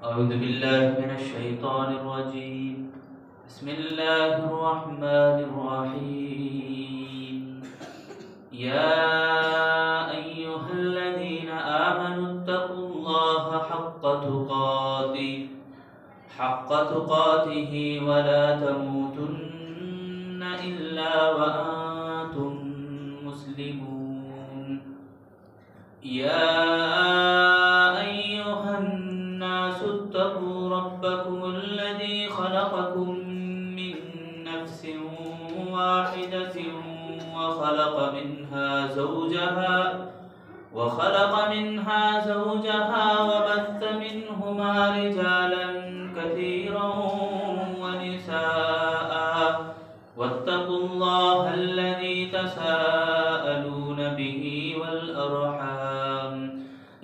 أعوذ بالله من الشيطان الرجيم. بسم الله الرحمن الرحيم. يا أيها الذين آمنوا اتقوا الله حق تقاته ولا تموتن إلا وأنتم مسلمون. يا أيها الناس اتقوا ربكم الذي خلقكم من نفس واحدة وخلق منها زوجها وبث منهما رجالا كثيرا ونساء واتقوا الله الذي تساءلون به والأرحام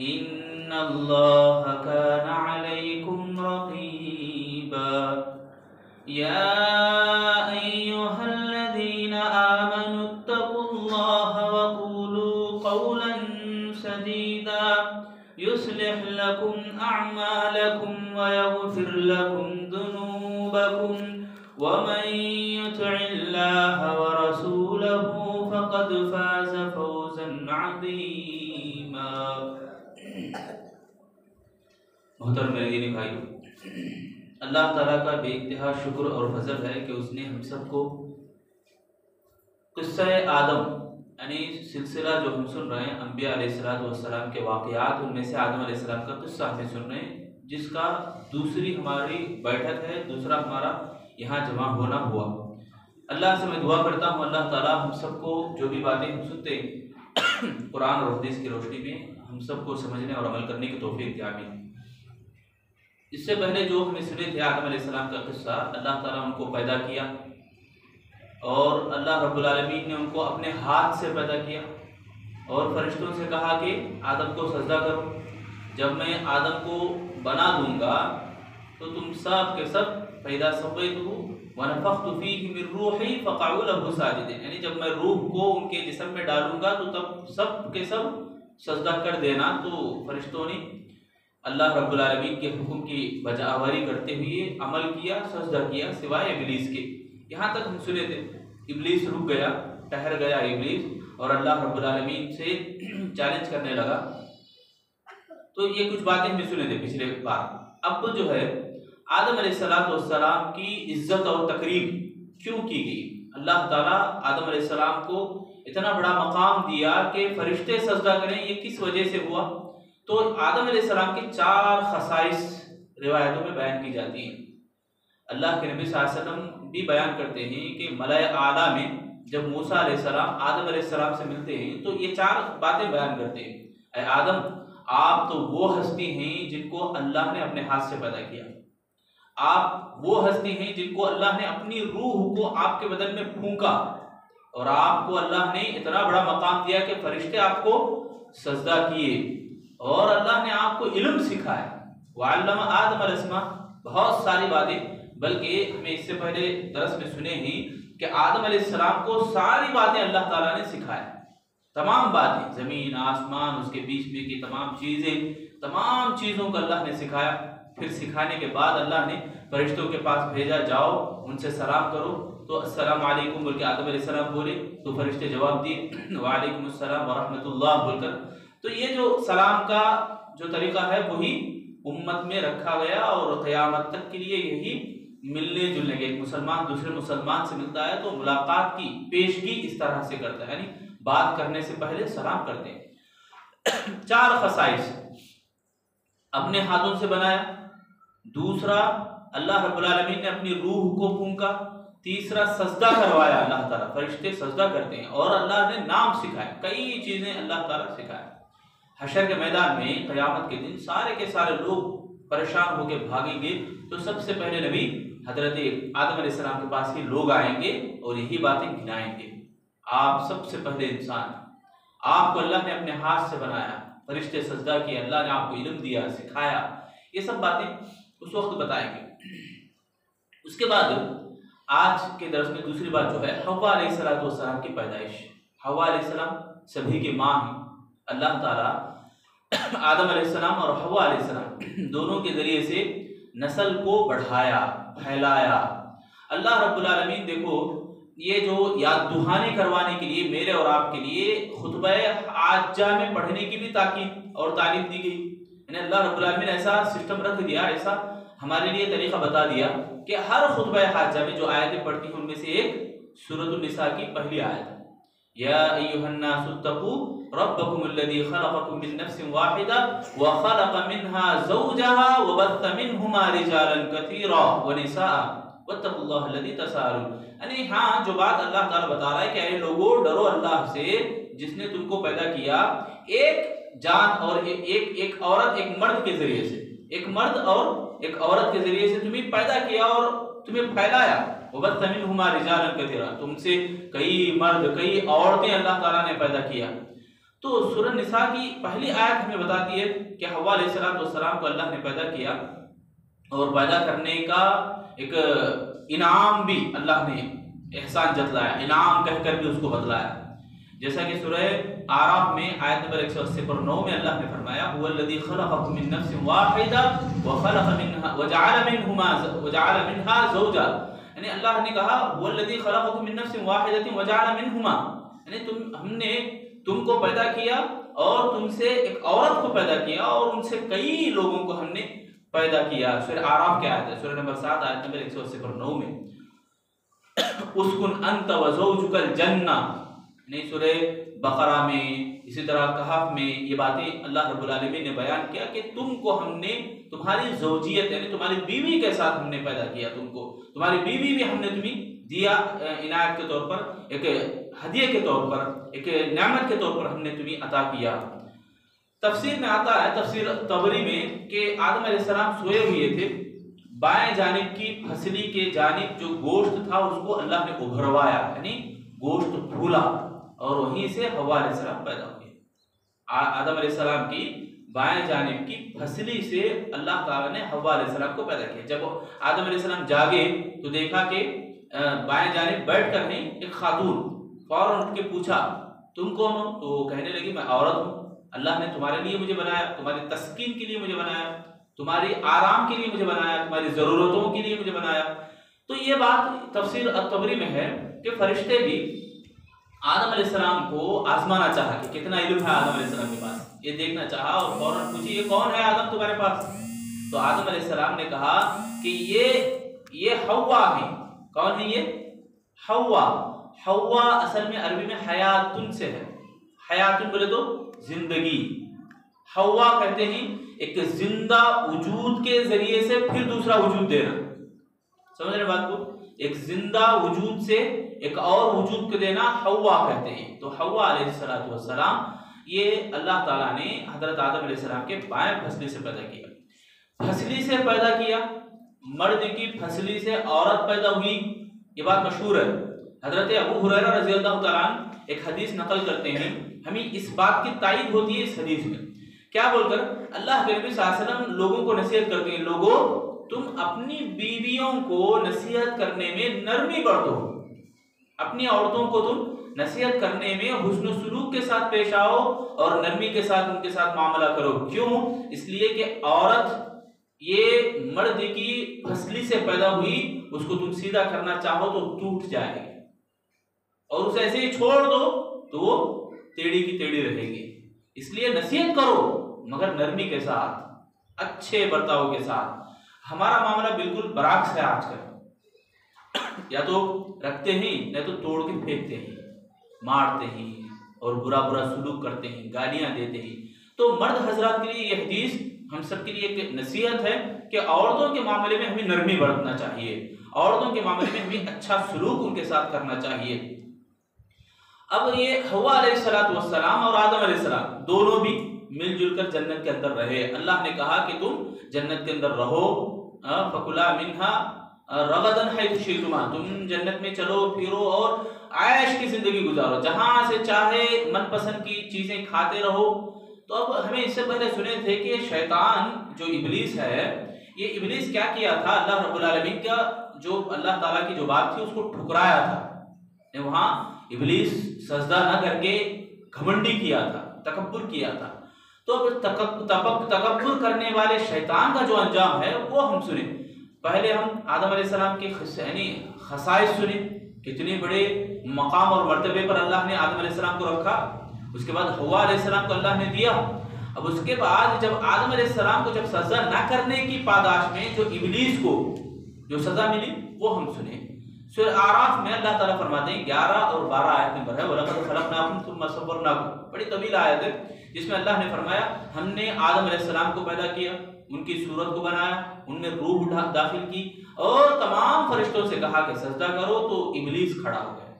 إن الله كان عليكم رقيبا. يا أيها الذين آمنوا اتقوا الله وقولوا قولا سديدا يصلح لكم أعمالكم ويغفر لكم ذنوبكم ومن يطع الله ورسوله فقد فاز فوزا عظيما. محترم میرے بھائیو، اللہ تعالیٰ کا بے انتہا شکر اور فضل ہے کہ اس نے ہم سب کو قصہ آدم یعنی سلسلہ جو ہم سن رہے ہیں انبیاء علیہ السلام کے واقعات، ان میں سے آدم علیہ السلام کا قصہ ہمیں سن رہے ہیں، جس کا دوسری ہماری بیٹھک ہے، دوسرا ہمارا یہاں جمع ہونا ہوا. اللہ سے میں دعا کرتا ہوں اللہ تعالیٰ ہم سب کو جو بھی باتیں ہم سنتے ہیں قرآن اور حدیث کی روشنی میں ہم سب کو سمجھنے اور عمل کرنے کی توفیق دے. آمین. اس سے پہلے جو ہمیں سنے تھے آدم علیہ السلام کا قصہ، اللہ تعالیٰ ان کو پیدا کیا اور اللہ رب العالمین نے ان کو اپنے ہاتھ سے پیدا کیا اور فرشتوں سے کہا کہ آدم کو سجدہ کرو. جب میں آدم کو بنا دوں گا تو تم سب کے سب فَإِذَا سَوَّيْتُهُ وَنَفَخْتُ فِيهِ مِن رُّوحِي فَقَعُوا لَهُ سَاجِدِينَ، یعنی جب میں روح کو ان کے جسم میں ڈالوں گا تو تب سب کے سب سجدہ کر دینا. تو فرشتوں نے اللہ رب العالمین کے حکم کی بجاوری کرتے ہوئے عمل کیا، سجدہ کیا سوائے ابلیس کے. یہاں تک ہم سنے تھے ابلیس رک گیا، ٹھہر گیا ابلیس اور اللہ رب العالمین سے چیلنج کرنے لگا. تو یہ کچھ باتیں ہمیں سنے تھے پچھلے بار. اب جو ہے آدم علیہ السلام کی عزت اور تکریم کیوں کی گئی؟ اللہ تعالیٰ آدم علیہ السلام کو اتنا بڑا مقام دیا کہ فرشتے سجدہ کریں، یہ کس وجہ سے ہوا؟ تو آدم علیہ السلام کے 4 خصائص روایتوں میں بیان کی جاتی ہیں. اللہ کے نبی صلی اللہ علیہ وسلم بھی بیان کرتے ہیں کہ ملائے اعلیٰ میں جب موسیٰ علیہ السلام آدم علیہ السلام سے ملتے ہیں تو یہ 4 باتیں بیان کرتے ہیں. اے آدم، آپ تو وہ ہستی ہیں جن کو اللہ نے اپنے ہاتھ سے پیدا کیا. آپ وہ ہستی ہیں جن کو اللہ نے اپنی روح کو آپ کے بدن میں پھونکا اور آپ کو اللہ نے اتنا بڑا مقام دیا کہ فرشتے آپ کو سجدہ کیے اور اللہ نے آپ کو علم سکھایا. وعلم آدم الاسماء، بہت ساری باتیں، بلکہ ہمیں اس سے پہلے درس میں سنے ہی کہ آدم علیہ السلام کو ساری باتیں اللہ تعالیٰ نے سکھایا. تمام باتیں، زمین آسمان اس کے بیچ میں کی تمام چیزیں، تمام چیزوں کو اللہ نے سکھایا. پھر سکھانے کے بعد اللہ نے فرشتوں کے پاس بھیجا، جاؤ ان سے سلام کرو. تو السلام علیکم بول کے آدم علیہ السلام بولے تو فرشتے جواب دیے وعلیکم السلام ورحمۃ اللہ بول کر. تو یہ جو سلام کا جو طریقہ ہے وہی امت میں رکھا گیا اور قیامت تک کے لیے یہی ملنے جلنے کے. ایک مسلمان دوسرے مسلمان سے ملتا ہے تو ملاقات کی پیشگی اس طرح سے کرتا ہے، یعنی بات کرنے سے پہلے سلام کرتے ہیں. 4 خصائص: اپنے ہاتھوں سے بنایا، دوسرا اللہ رب العالمین نے اپنی روح کو پھونکا، تیسرا سجدہ کروایا، اللہ تعالیٰ فرشتے سجدہ کرتے ہیں، اور اللہ نے نام سکھائے. کئی چیزیں اللہ تعالیٰ سکھائے. حشر کے میدان میں قیامت کے دن سارے کے سارے لوگ پریشان ہو کے بھاگیں گے تو سب سے پہلے نبی حضرت آدم علیہ السلام کے پاس ہی لوگ آئیں گے اور یہی باتیں گنائیں گے. آپ سب سے پہلے انسان، آپ کو اللہ نے اپنے ہاتھ سے بنایا، فرشتے سجدہ کیے، اللہ نے آپ کو علم دیا، سکھایا. یہ سب باتیں اس وقت بتائیں گے. اس کے بعد آج کے درس میں دوسری بات جو ہے حوا علیہ السلام کی پیدائش. حوا علیہ السلام سبھی کی ماں ہیں. اللہ تعالیٰ آدم علیہ السلام اور حوا علیہ السلام دونوں کے ذریعے سے نسل کو بڑھایا پھیلایا۔ اللہ رب العالمین دیکھو یہ جو یاد دہانی کروانے کے لیے میرے اور آپ کے لیے خطبہ عاجہ میں پڑھنے کی بھی تاکید اور تعلیم دی گئی، یعنی اللہ رب العالمین ایسا سسٹم رکھ دیا، ایسا ہمارے لیے طریقہ بتا دیا کہ ہر خطبہ حاجہ میں جو آیتیں پڑھتی ہیں ان میں سے ایک سورۃ النساء کی پہلی آیت ہے، یا ایھا الناس اتقوا ربکم الذی خلقکم من نفس واحدہ وخلق منها زوجها وبث منهما رجالا کثیرا ونساء واتقوا اللہ الذی تساءلون، یعنی ہاں جو بات اللہ تعالیٰ بتا رہا ہے کہ اے لوگو ڈرو اللہ سے جس نے تم کو پیدا کیا ایک جان اور ایک عورت ایک مرد کے ذریعے سے، ایک مرد اور ایک عورت کے ذریعے سے تمہیں پیدا کیا اور تمہیں پھیلایا، وبث منہما رجالا کثیرا، تم سے کئی مرد کئی عورتیں اللہ تعالیٰ نے پیدا کیا۔ تو سورہ نساء کی پہلی آیت ہمیں بتاتی ہے کہ حوا علیہ السلام کو اللہ نے پیدا کیا اور پیدا کرنے کا ایک انعام بھی اللہ نے احسان جتلایا، انعام کہہ کر بھی اس کو بتلایا، جیسا کہ سورہ اعراف میں آیت نمبر 180 پر 9 میں اللہ نے فرمایا هو الذی خلقکم من نفس واحدہ وخلق منها وجعل منها زوجا، یعنی اللہ نے کہا هو الذی خلقکم من نفس واحدہ وجعل منهما، یعنی ہم نے تم کو پیدا کیا اور تم سے ایک عورت کو پیدا کیا اور ان سے کئی لوگوں کو ہم نے پیدا کیا۔ سورہ اعراف کی آیت ہے، سورہ نمبر 7 آیت نمبر 180 پر 9 میں اسکن انت وزوجک الجنہ، نہیں سورہ بقرہ میں اسی طرح کہف میں یہ باتیں اللہ رب العالمین نے بیان کیا کہ تم کو ہم نے تمہاری زوجیت یعنی تمہاری بیوی کے ساتھ ہم نے پیدا کیا، تم کو تمہاری بیوی بھی ہم نے تمہیں دیا عنایت کے طور پر، ایک ہدیے کے طور پر، ایک نعمت کے طور پر ہم نے تمہیں عطا کیا۔ تفسیر میں آتا ہے تفسیر طبری میں کہ آدم علیہ السلام سوئے ہوئے تھے، بائیں جانب کی پھسلی کے جانب جو گوشت تھا اس کو اللہ نے ابھروایا، یعنی گوشت پھولا اور وہیں سے حوا علیہ السلام پیدا ہوئے۔ آدم علیہ السلام کی بائیں جانب کی پھسلی سے اللہ تعالیٰ نے حوا علیہ السلام کو پیدا کیا۔ جب آدم علیہ السلام جاگے تو دیکھا کہ بائیں جانب بیٹھ کر نہیں ایک خاتون، فوراً اٹھ کے پوچھا تم کون ہو؟ تو وہ کہنے لگی میں عورت ہوں، اللہ نے تمہارے لیے مجھے بنایا، تمہاری تسکین کے لیے مجھے بنایا، تمہاری آرام کے لیے مجھے بنایا، تمہاری ضرورتوں کے لیے مجھے بنایا۔ تو یہ بات تفسیر الطبری میں ہے کہ فرشتے بھی آدم علیہ السلام کو آزمانا چاہا کہ کتنا علم ہے آدم علیہ السلام کے پاس، یہ دیکھنا چاہا اور فوراً پوچھی یہ کون ہے آدم تمہارے پاس؟ تو آدم علیہ السلام نے کہا کہ یہ حوا ہے۔ کون ہے یہ؟ حوا۔ حوا اصل میں عربی میں حیاتن سے ہے، حیاتن بولے تو زندگی، حوا کہتے ہیں ایک زندہ وجود کے ذریعے سے پھر دوسرا وجود دینا، سمجھ رہے بات کو؟ ایک زندہ وجود سے ایک اور وجود کو دینا حوا کہتے ہیں۔ تو حوا علیہ السلام یہ اللہ تعالیٰ نے حضرت آدم علیہ السلام کے بائیں پھسلی سے پیدا کیا، پھسلی سے پیدا کیا، مرد کی پھسلی سے عورت پیدا ہوئی، یہ بات مشہور ہے۔ حضرت ابو ہریرہ رضی اللہ تعالیٰ عنہ ایک حدیث نقل کرتے ہیں، ہمیں اس بات کی تائید ہوتی ہے اس حدیث میں، کیا بول کر؟ اللہ کے نبی صلی اللہ علیہ وسلم لوگوں کو نصیحت کرتے ہیں، لوگوں تم اپنی بیویوں کو نصیحت کرنے میں نرمی برتو، اپنی عورتوں کو تم نصیحت کرنے میں حسن و سلوک کے ساتھ پیش آؤ اور نرمی کے ساتھ ان کے ساتھ معاملہ کرو۔ کیوں؟ اس لیے کہ عورت یہ مرد کی پھسلی سے پیدا ہوئی، اس کو تم سیدھا کرنا چاہو تو ٹوٹ جائے گی اور اسے ایسے ہی چھوڑ دو تو وہ ٹیڑھی کی ٹیڑھی رہے گی۔ اس لیے نصیحت کرو مگر نرمی کے ساتھ، اچھے برتاؤ کے ساتھ۔ ہمارا معاملہ بالکل برعکس ہے آج کل، یا تو رکھتے ہیں یا تو توڑ کے پھینکتے ہیں، مارتے ہیں اور برا برا سلوک کرتے ہیں، گالیاں دیتے ہیں۔ تو مرد حضرات کے لیے یہ حدیث ہم سب کے لیے ایک نصیحت ہے کہ عورتوں کے معاملے میں ہمیں نرمی برتنا چاہیے، عورتوں کے معاملے میں ہمیں اچھا سلوک ان کے ساتھ کرنا چاہیے۔ اب یہ حوا علیہ السلام اور آدم علیہ السلام دونوں بھی مل جل کر جنت کے اندر رہے۔ اللہ نے کہا کہ تم جنت کے اندر رہو، فَكُلَا مِنْهَا رَغَدًا حَيْثُ شِئْتُمَا، تم جنت میں چلو پھرو اور عیش کی زندگی گزارو، جہاں سے چاہے من پسند کی چیزیں کھاتے رہو۔ تو اب ہمیں اس سے پہلے سنے تھے کہ شیطان جو ابلیس ہے، یہ ابلیس کیا کیا تھا؟ اللہ رب العالمین کا جو اللہ تعالیٰ کی جو بات تھی اس کو ٹھکرایا تھا، وہاں ابلیس سجدہ نہ کر کے گھمنڈی کیا تھا، تکبر کیا تھا۔ تو تکبر کرنے والے شیطان کا جو انجام ہے وہ ہم سنیں۔ پہلے ہم آدم علیہ السلام کی خصائص سنیں، کتنے بڑے مقام اور مرتبے پر اللہ نے آدم علیہ السلام کو رکھا۔ اس کے بعد حوا علیہ السلام کو اللہ نے دیا۔ اب اس کے بعد جب آدم علیہ السلام کو جب سجدہ نہ کرنے کی پاداش میں جو ابلیس کو جو سزا ملی وہ ہم سنیں۔ سورہ اعراف میں اللہ تعالیٰ فرماتے ہیں 11 اور 12 آیت نمبر ہے، وَلَقَدْ خَلَقْنَاكُمْ ثُمَّ صَوَّرْنَاكُمْ، بڑی طویل آیت ہے، جس میں اللہ نے فرمایا ہم نے آدم علیہ السلام کو پیدا کیا، ان کی صورت کو بنایا، ان میں روح داخل کی اور تمام فرشتوں سے کہا کہ سجدہ کرو، تو ابلیس کھڑا ہو گیا۔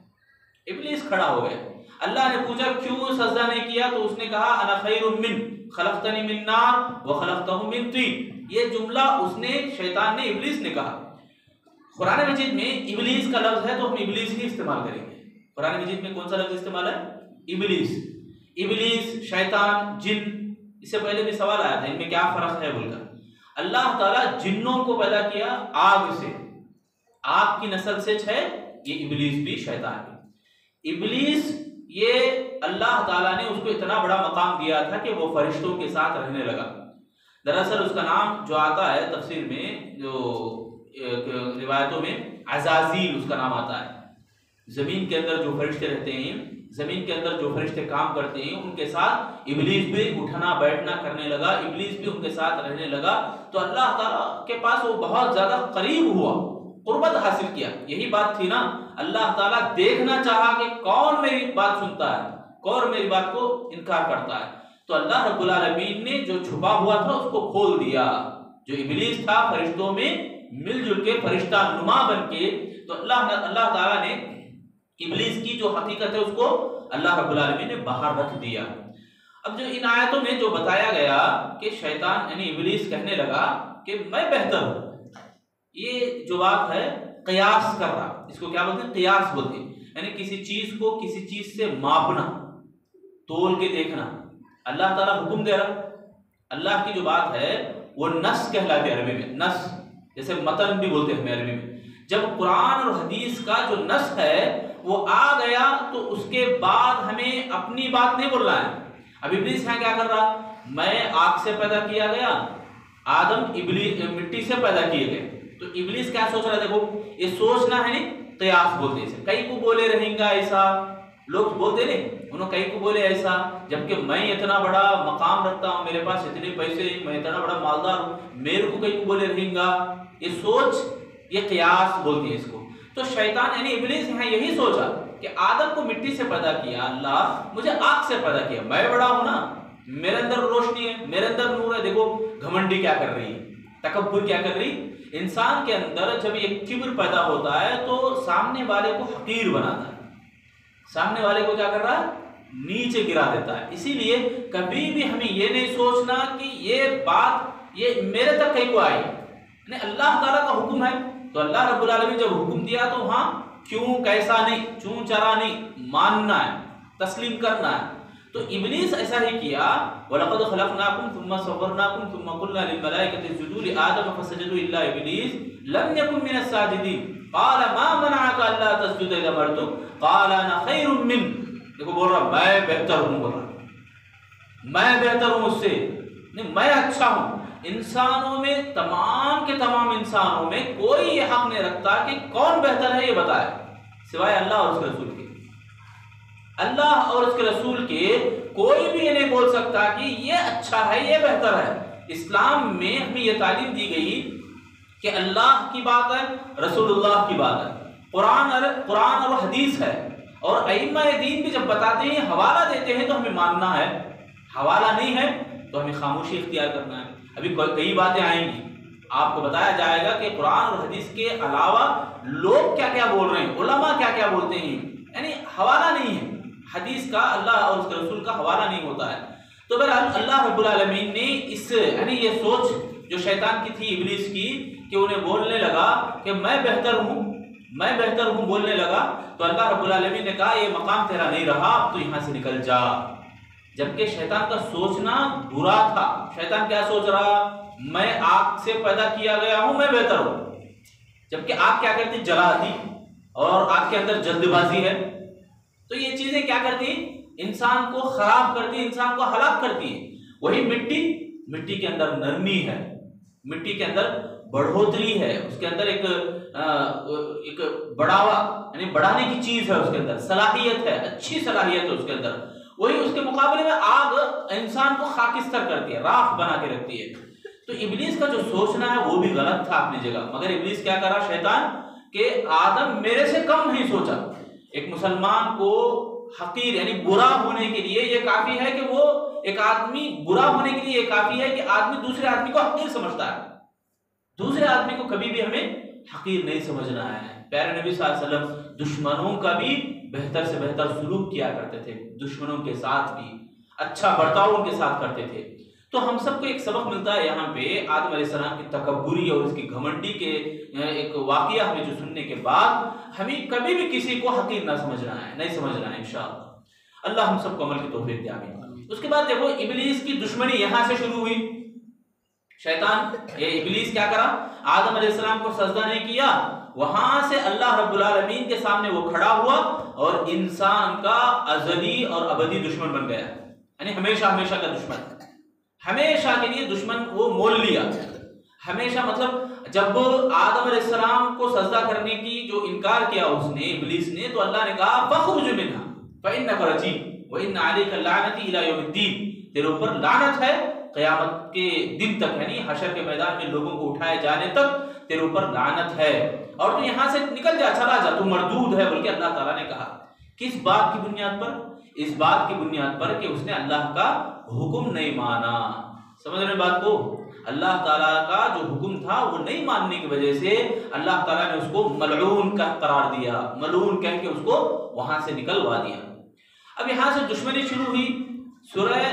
ابلیس کھڑا ہو گیا۔ اللہ نے پوچھا کیوں سجدہ نہیں کیا؟ تو اس نے کہا انا خیر من خلقتنی من نار وخلقتہ من طین۔ یہ جملہ اس نے، شیطان نے، ابلیس نے کہا۔ قرآن مجید میں ابلیس کا لفظ ہے تو ہم ابلیس ہی استعمال کریں گے۔ قرآن مجید میں کون سا لفظ استعمال ہے؟ ابلیس۔ ابلیس، شیطان، جن، اس سے پہلے بھی سوال آیا تھا ان میں کیا فرق ہے بول کر۔ اللہ تعالیٰ جنوں کو پیدا کیا آگ سے، آگ کی نسل سے ہے، یہ ابلیس بھی شیطان بھی۔ ابلیس یہ اللہ تعالیٰ نے اس کو اتنا بڑا مقام دیا تھا کہ وہ فرشتوں کے ساتھ رہنے لگا۔ دراصل اس کا نام جو آتا ہے تفسیر میں، جو روایتوں میں، عزازیل اس کا نام آتا ہے۔ زمین کے اندر جو فرشتے رہتے ہیں، زمین کے اندر جو فرشتے کام کرتے ہیں، ان کے ساتھ ابلیس بھی اٹھنا بیٹھنا کرنے لگا، ابلیس بھی ان کے ساتھ رہنے لگا۔ تو اللہ تعالیٰ کے پاس وہ بہت زیادہ قریب ہوا، قربت حاصل کیا۔ یہی بات تھی نا، اللہ تعالیٰ دیکھنا چاہا کہ کون میری بات سنتا ہے، کون میری بات کو انکار کرتا ہے۔ تو اللہ رب العالمین نے جو چھپا ہوا تھا اس کو کھول دیا۔ جو ابلیس تھا فرشتوں میں مل جل کے فرشتہ نما بن کے، تو اللہ تعالیٰ نے ابلیس کی جو حقیقت ہے اس کو اللہ رب العالمین نے باہر رکھ دیا۔ اب جو ان آیتوں میں جو بتایا گیا کہ شیطان یعنی ابلیس کہنے لگا کہ میں بہتر ہوں، یہ جو بات ہے قیاس کر رہا، اس کو کیا بولتے ہیں؟ قیاس بولتے ہیں، یعنی کسی چیز کو کسی چیز سے ماپنا، تول کے دیکھنا۔ اللہ تعالیٰ حکم دے رہا، اللہ کی جو بات ہے وہ نص کہلاتی ہے عربی میں، نص، جیسے متن بھی بولتے ہیں ہمیں عربی میں۔ جب قرآن اور حدیث کا جو نص ہے وہ آ گیا تو اس کے بعد ہمیں اپنی بات نہیں بولنا ہے۔ اب ابلیس یہاں کیا کر رہا؟ میں آگ سے پیدا کیا گیا، آدم مٹی سے پیدا کیے گئے، تو ابلیس کیا سوچ رہا؟ دیکھو یہ سوچنا ہے نہیں، قیاس بولتے ہیں اسے۔ کئی کو بولے رہیں گا ایسا، لوگ بولتے نہیں، انہوں کئی کو بولے ایسا، جبکہ میں اتنا بڑا مقام رکھتا ہوں، میرے پاس اتنے پیسے، میں اتنا بڑا مالدار ہوں، میرے کو کئی کو بولے رہیں گا، یہ سوچ، یہ قیاس بولتے ہیں اس کو۔ تو شیطان یعنی ابلیس یہاں یہی سوچا کہ آدم کو مٹی سے پیدا کیا اللہ، مجھے آگ سے پیدا کیا، میں بڑا ہوں نا، میرے اندر روشنی ہے، میرے اندر نور ہے۔ دیکھو گھمنڈی کیا کر رہی ہے، تکبر کیا کر رہی۔ انسان کے اندر جب یہ کبر پیدا ہوتا ہے تو سامنے والے کو حقیر بناتا ہے، سامنے والے کو کیا کر رہا ہے؟ نیچے گرا دیتا ہے۔ اسی لیے کبھی بھی ہمیں یہ نہیں سوچنا کہ یہ بات یہ میرے تک کہیں کو آئی، یعنی اللہ تعالیٰ کا حکم ہے تو اللہ رب العالمین جب حکم دیا تو وہاں کیوں کیسا نہیں، چون چرا نہیں، ماننا ہے، تسلیم کرنا ہے۔ تو ابلیس ایسا ہی کیا، وَلَقَدْ خَلَقْنَاكُمْ ثُمَّ صَوَّرْنَاكُمْ ثُمَّ قُلْنَا لِلْمَلَائِكَةِ اسْجُدُوا لِآدَمَ فَسَجَدُوا إِلَّا إِبْلِيسَ لَمْ يَكُنْ مِنَ السَّاجِدِينَ قَالَ مَا مَنَعَكَ أَلَّا تَسْجُدَ إِذْ أَمَرْتُكَ قَالَ أَنَا خَيْرٌ مِّنْهُ۔ دیکھو بول رہا میں بہتر ہوں، بول رہا میں بہتر ہوں اس سے، نہیں میں اچھا ہوں۔ انسانوں میں تمام کے تمام انسانوں میں کوئی یہ حق نہیں رکھتا کہ کون بہتر ہے یہ بتائے، سوائے اللہ اور اس کے رسول کے۔ اللہ اور اس کے رسول کے کوئی بھی یہ نہیں بول سکتا کہ یہ اچھا ہے، یہ بہتر ہے۔ اسلام میں ہمیں یہ تعلیم دی گئی کہ اللہ کی بات ہے، رسول اللہ کی بات ہے، قرآن اور حدیث ہے، اور ائمہ دین بھی جب بتاتے ہیں، حوالہ دیتے ہیں تو ہمیں ماننا ہے، حوالہ نہیں ہے تو ہمیں خاموشی اختیار کرنا ہے۔ ابھی کئی باتیں آئیں گی، آپ کو بتایا جائے گا کہ قرآن اور حدیث کے علاوہ لوگ کیا کیا بول رہے ہیں، علماء کیا کیا بولتے ہیں، یعنی حوالہ نہیں ہے حدیث کا، اللہ اور اس کے رسول کا حوالہ نہیں ہوتا ہے۔ تو بہرحال اللہ رب العالمین نے اس یعنی یہ سوچ جو شیطان کی تھی، ابلیس کی، کہ انہیں بولنے لگا کہ میں بہتر ہوں بولنے لگا، تو اللہ رب العالمین نے کہا یہ مقام تیرا نہیں رہا، اب تو یہاں سے نکل جا۔ جبکہ شیطان کا سوچنا برا تھا۔ شیطان کیا سوچ رہا؟ میں آگ سے پیدا کیا گیا ہوں، میں بہتر ہوں۔ جبکہ آگ کیا کرتی؟ جلاتی، اور آگ کے اندر جلد بازی ہے۔ تو یہ چیزیں کیا کرتی؟ انسان کو خراب کرتی، انسان کو ہلاک کرتی ہیں۔ وہی مٹی کے اندر نرمی ہے، مٹی کے اندر بڑھوتری ہے، اس کے اندر ایک بڑھاوا یعنی بڑھانے کی چیز ہے، اس کے اندر صلاحیت ہے، اچھی صلاحیت ہے اس کے اندر. وہی اس کے مقابلے میں آگ انسان کو خاکستر کرتی ہے، راکھ بنا کے رکھتی ہے. تو ابلیس کا جو سوچنا ہے وہ بھی غلط تھا اپنی جگہ، مگر ابلیس کیا کرا شیطان کہ آدم میرے سے کم نہیں سوچا. ایک مسلمان کو حقیر یعنی برا ہونے کے لیے یہ کافی ہے کہ وہ ایک آدمی برا ہونے کے لیے یہ کافی ہے کہ آدمی دوسرے آدمی کو حقیر سمجھتا ہے. دوسرے آدمی کو کبھی بھی ہمیں حقیر نہیں سمجھنا ہے. پیارے نبی صلی اللہ علیہ وسلم دشمنوں کا بھی بہتر سے بہتر سلوک کیا کرتے تھے، دشمنوں کے ساتھ بھی اچھا برتاؤ ان کے ساتھ کرتے تھے. تو ہم سب کو ایک سبق ملتا ہے یہاں پہ آدم علیہ السلام کی تکبری اور اس کی گھمنڈی کے ایک واقعہ ہمیں جو سننے کے بعد ہمیں کبھی بھی کسی کو حقیر نہ سمجھنا ہے، نہیں سمجھنا ہے انشاءاللہ. اللہ ہم سب کو عمل کی توفیق دے آمین. اس کے بعد دیکھو ابلیس کی دشمنی یہاں سے شروع ہوئی. شیطان یہ ابلیس کیا کرا؟ آدم علیہ السلام کو سجدہ نہیں کیا، وہاں سے اللہ رب العالمین کے سامنے وہ کھڑا ہوا اور انسان کا ازلی اور ابدی دشمن بن گیا، یعنی ہمیشہ ہمیشہ کا دشمن، ہمیشہ کے لیے دشمن وہ مول لیا. ہمیشہ مطلب جب آدم علیہ السلام کو سجدہ کرنے کی جو انکار کیا اس نے ابلیس نے، تو اللہ نے کہا فخرج منها فإنك رجيم وإن عليك اللعنة إلى يوم الدين، تیرے اوپر لعنت ہے قیامت کے دن تک، یعنی حشر کے میدان میں لوگوں کو اٹھائے جانے تک تیرے اوپر لعنت ہے، اور تو یہاں سے نکل جا، چلا جا، تو مردود ہے. بلکہ اللہ تعالیٰ نے کہا کس بات کی بنیاد پر؟ اس بات کی بنیاد پر کہ اس نے اللہ کا حکم نہیں مانا. سمجھ رہے بات کو؟ اللہ تعالیٰ کا جو حکم تھا وہ نہیں ماننے کی وجہ سے اللہ تعالیٰ نے اس کو ملعون کا قرار دیا، ملعون کہہ کے اس کو وہاں سے نکلوا دیا. اب یہاں سے دشمنی شروع ہوئی. سورہ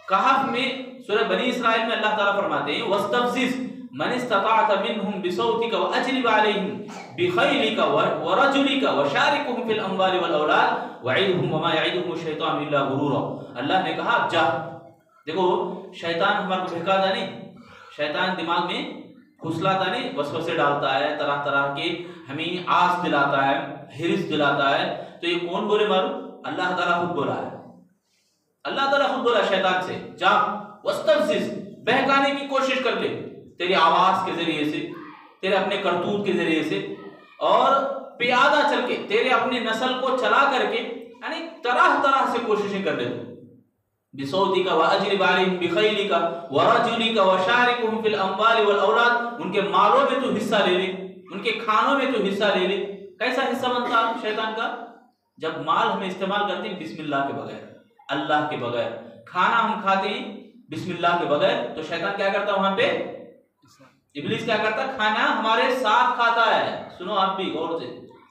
کہف میں، سورہ بنی اسرائیل میں اللہ تعالیٰ فرماتے ہیں وَاسْتَفْزِزْ مَنِ اسْتَطَعْتَ مِنْهُمْ بِصَوْتِكَ وَأَجْلِبْ عَلَيْهِمْ بِخَيْلِكَ وَرَجُلِكَ وَشَارِكْهُمْ فِي الْأَمْوَالِ وَالْأَوْلَادِ وَعِدْهُمْ وَمَا يَعِدُهُمُ الشَّيْطَانُ إِلَّا غُرُورًا. اللہ نے کہا جا. دیکھو شیطان ہمارے کو بہکاتا نہیں، شیطان دماغ میں پھسلاتا نہیں، وسوسے ڈالتا ہے، طرح طرح کے ہمیں آس دلاتا ہے، ہرس دلاتا ہے. تو یہ کون بولے معلوم؟ اللہ تعالیٰ خود بولا ہے. اللہ تعالیٰ خود بولا شیطان سے جا وَاسْتَفْزِزْ، بہکانے کی کوشش کر لے تیری آواز کے ذریعے سے، تیرے اپنے کرتوت کے ذریعے سے، اور پیادہ چل کے تیرے اپنی نسل کو چلا کر کے، یعنی طرح طرح سے کوششیں کر لے تو. بِصَوْتِكَ وَأَجْلِبْ عَلَيْهِمْ بِخَيْلِكَ وَرَجُلِكَ وَشَارِكْهُمْ فِي الْأَمْوَالِ وَالْأَوْلَادِ، ان کے مالوں میں تو حصہ لے لے، ان کے کھانوں میں تو حصہ لے لے. کیسا حصہ بنتا شیطان کا؟ جب مال ہمیں استعمال کرتے ہیں بسم اللہ کے بغیر، اللہ کے بغیر، کھانا ہم کھاتے ہیں بسم اللہ کے بغیر، تو شیطان کیا کرتا ہے وہاں پہ؟ ابلیس کیا کرتا ہے؟ کھانا ہمارے ساتھ کھاتا ہے. سنو آپ بھی غور سے،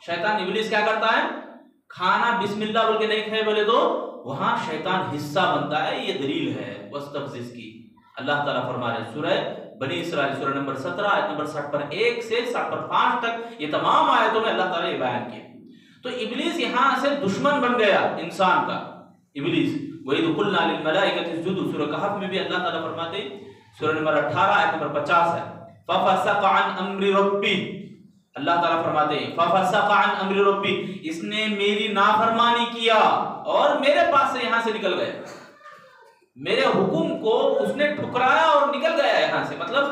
شیطان ابلیس کیا کرتا ہے؟ کھانا بسم اللہ بول کے نہیں کھائے بولے تو وہاں شیطان حصہ بنتا ہے. یہ دلیل ہے وَاسْتَفْزِزْ کی. اللہ تعالیٰ فرما رہے ہیں سورہ بنی اسرائیل سورہ نمبر 17 آیت نمبر 60 پر 1 سے 60 پر 5 تک، یہ تمام آیتوں میں اللہ تعالیٰ یہ بیان کیا. تو ابلیس یہاں سے دشمن بن گیا انسان کا. ابلیس وَإِذْ قُلْنَا لِلْمَلَائِكَةِ اسْجُدُوا، سورہ کہف میں بھی اللہ تعالیٰ فرماتے ہیں سورہ نمبر 18 آیت نمبر 50 ہے فَفَسَقَ عَنْ أَمْرِ رَبِّهِ. اللہ تعالیٰ فرماتے ہیں فَفَسَقَ عَنْ أَمْرِ رَبِّهِ، اس نے میری نافرمانی کیا اور میرے پاس سے یہاں سے نکل گئے، میرے حکم کو اس نے ٹھکرایا اور نکل گیا یہاں سے. مطلب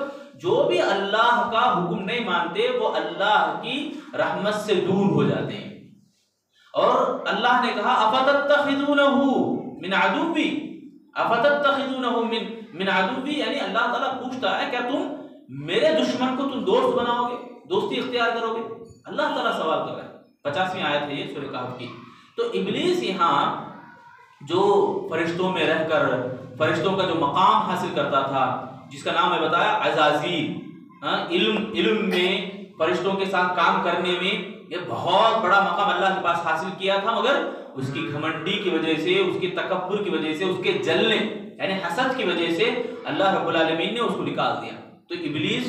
جو بھی اللہ کا حکم نہیں مانتے وہ اللہ کی رحمت سے دور ہو جاتے ہیں. اور اللہ نے کہا اَفَتَتَّخِذُونَهُ مِنْ عَدُوِّي، اَفَتَتَّخِذُونَهُ مِنْ عَدُوِّي، یعنی اللہ تعالیٰ پوچھتا ہے کیا تم میرے دشمن کو تم دوست بناؤ گے، دوستی اختیار کرو گے؟ اللہ تعالیٰ سوال کر رہا ہے. 50ویں آیت ہے یہ سورہ کہف کی. تو ابلیس یہاں جو فرشتوں میں رہ کر فرشتوں کا جو مقام حاصل کرتا تھا، جس کا نام میں بتایا عزازیل، علم میں فرشتوں کے ساتھ کام کرنے میں یہ بہت بڑا مقام اللہ کے پاس حاصل کیا تھا، مگر اس کی گھمنڈی کی وجہ سے، اس کی تکبر کی وجہ سے، اس کے جلنے یعنی حسد کی وجہ سے اللہ رب العالمین نے اس کو نکال دیا. تو ابلیس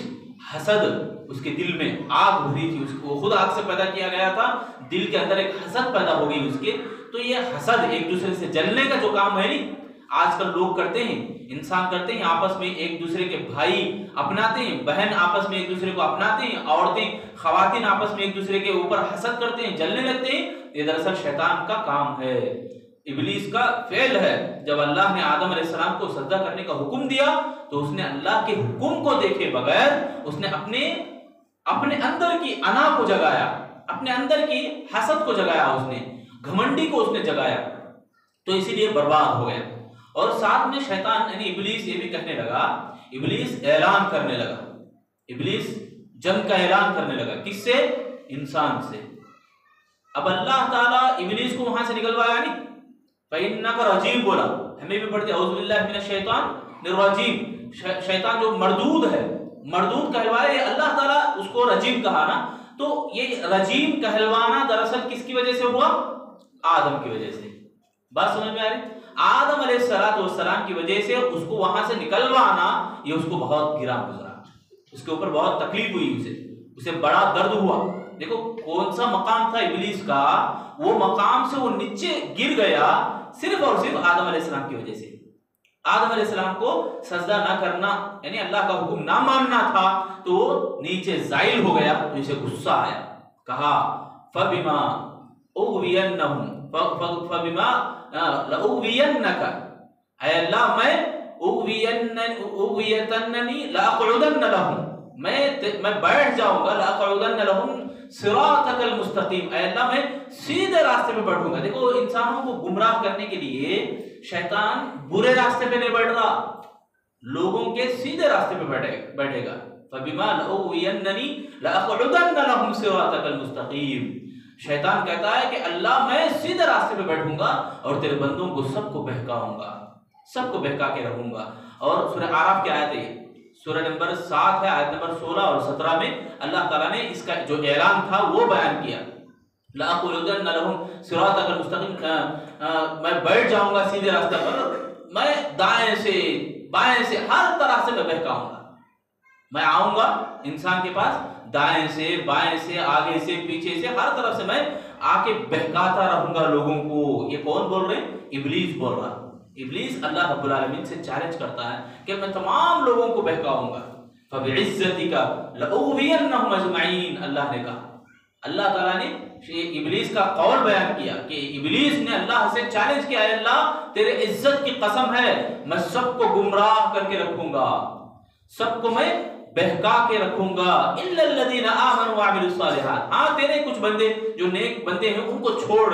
حسد اس کے دل میں آگ بھری تھی، وہ خود آگ سے پیدا کیا گیا تھا، دل کے اندر ایک حسد پیدا ہو گئی اس کے. تو یہ حسد ایک دوسرے سے جلنے کا جو کام ہے نہیں آج کل لوگ کرتے ہیں، انسان کرتے ہیں، آپس میں ایک دوسرے کے بھائی اپناتے ہیں، بہن آپس میں ایک دوسرے کو اپناتے ہیں، عورتیں خواتین آپس میں ایک دوسرے کے اوپر حسد کرتے ہیں، جلنے لگتے ہیں. یہ دراصل شیطان کا کام ہے. ابلیس کا فعل ہے. جب اللہ نے آدم علیہ السلام کو سجدہ کرنے کا حکم دیا تو اس نے اللہ کے حکم کو دیکھے بغیر اس نے اپنے اندر کی انا کو جگایا، اپنے اندر کی حسد کو جگایا، اس نے گھمنڈی کو اس نے جگایا، تو اسی لیے برباد ہو گیا. اور ساتھ میں شیطان یعنی ابلیس یہ بھی کہنے لگا، ابلیس اعلان کرنے لگا، ابلیس جنگ کا اعلان کرنے لگا. کس سے؟ انسان سے. اب اللہ تعالیٰ ابلیس کو وہاں سے نکلوایا نہیں، فَإِنَّكَ رَجِيمٌ بولا، ہمیں بھی پڑھتے اعوذ باللہ من الشیطان الرجیم، شیطان جو مردود ہے، مردود کہلوایا. یہ اللہ تعالیٰ اس کو رجیم کہا نا، تو یہ رجیم کہلوانا دراصل کس کی وجہ سے ہوا؟ آدم کی وجہ سے. بات سمجھ میں آ رہی؟ آدم علیہ السلام کی وجہ سے اس کو وہاں سے نکلوانا، یہ اس کو بہت گرا گزرا، اس کے اوپر بہت تکلیف ہوئی، اسے بڑا درد ہوا. دیکھو کون سا مقام تھا ابلیس کا، وہ مقام سے وہ نیچے گر گیا صرف اور صرف آدم علیہ السلام کی وجہ سے. آدم علیہ السلام کو سجدہ نہ کرنا یعنی اللہ کا حکم نہ ماننا تھا، تو وہ نیچے زائل ہو گیا. تو اسے غصہ آیا، کہا فَبِمَا أُغْوِيَنَّهُمْ فَبِمَا لَأُغْوِيَنَّكَ، اے اللہ میں أُغْوِيَتَنَّنِي لَأَقْعُدَنَّ لَهُمْ، میں بیٹھ جاؤں گا، لَأَقْعُدَنَّ لَهُمْ صِرَاطَكَ الْمُسْتَقِيمَ، اے اللہ میں سیدھے راستے پہ بیٹھوں گا. دیکھو انسانوں کو گمراہ کرنے کے لیے شیطان برے راستے پہ نہیں بیٹھ رہا، لوگوں کے سیدھے راستے پہ بیٹھے گا. فَبِمَا لَأُغْوِيَنَّنِي لَأَقْعُدَنَّ لَهُمْ صِرَاطَكَ الْمُسْتَقِيمَ. شیطان کہتا ہے کہ اللہ میں سیدھے راستے پہ بیٹھوں گا اور تیرے بندوں کو سب کو بہکاؤں گا، سب کو بہکا کے رہوں گا. اور سورہ اعراف کی آیت ہے، سورہ نمبر 7 ہے، آیت نمبر 16 اور 17 میں اللہ تعالیٰ نے اس کا جو اعلان تھا وہ بیان کیا. لَأَقْعُدَنَّ لَهُمْ صِرَاطَكَ الْمُسْتَقِيمَ، میں بیٹھ جاؤں گا سیدھے راستے پر، میں دائیں سے بائیں سے ہر طرح سے میں بہکاؤں گا. میں آؤں گا انسان کے پاس دائیں سے بائیں سے آگے سے پیچھے سے ہر طرف سے میں آ کے بہکاتا رہوں گا لوگوں کو. یہ کون بول رہے ہیں؟ ابلیس بول رہا. ابلیس اللہ رب العالمین سے چیلنج کرتا ہے کہ میں تمام لوگوں کو بہکاؤں گا. فَبِعِزَّتِكَ لَأُغْوِيَنَّهُمْ أَجْمَعِينَ. اللہ نے کہا، اللہ تعالیٰ نے ابلیس کا قول بیان کیا کہ ابلیس نے اللہ سے چیلنج کیا، اے اللہ تیرے عزت کی قسم ہے میں سب کو گمراہ کر کے رکھوں گا، سب کو میں بہکا کے رکھوں گا، الا الذین آمنوا وعملوا الصالحات. ہاں تیرے کچھ بندے جو نیک بندے ہیں ان کو چھوڑ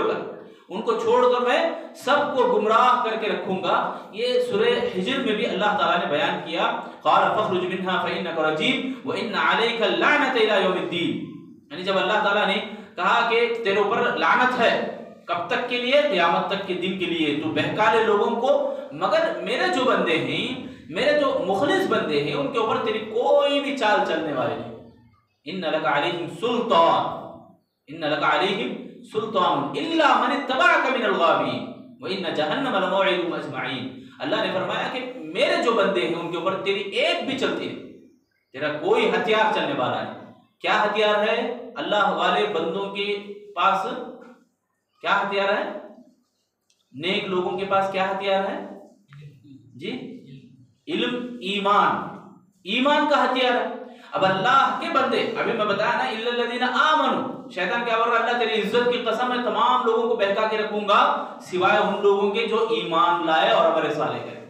کر میں سب کو گمراہ کر کے رکھوں گا. یہ سورہ حجر میں بھی اللہ تعالیٰ نے بیان کیا، قال فاخرج منها فإنك رجيم وإن عليك اللعنة إلى يوم الدين. یعنی جب اللہ تعالیٰ نے کہا کہ تیرے اوپر لعنت ہے، کب تک کے لیے؟ قیامت تک کے دن کے لیے. تو بہکا لے لوگوں کو، مگر میرے جو بندے ہیں، میرے جو مخلص بندے ہیں، ان کے اوپر تیری کوئی بھی چال چلنے والے نہیں. ان لک علیہم سلطان، ان لک علیہم سلطان الا من اتبعک من الغاوین وان جہنم لموعدہم اجمعین. اللہ نے فرمایا کہ میرے جو بندے ہیں ان کے اوپر تیری ایک بھی چلتی نہیں، تیرا کوئی ہتھیار چلنے والا نہیں. کیا ہتھیار ہے اللہ والے بندوں کے پاس؟ کیا ہتھیار ہے؟ نیک لوگوں کے پاس کیا ہتھیار ہے جی؟ علم، ایمان کا ہتھیار ہے. اب اللہ کے بندے، ابھی میں بتایا نا الا الذین آمنوا، شیطان کیا بول رہا ہے؟ اللہ تیری عزت کی قسم ہے تمام لوگوں کو بہکا کے رکھوں گا سوائے ان لوگوں کے جو ایمان لائے اور عمل صالح کرے.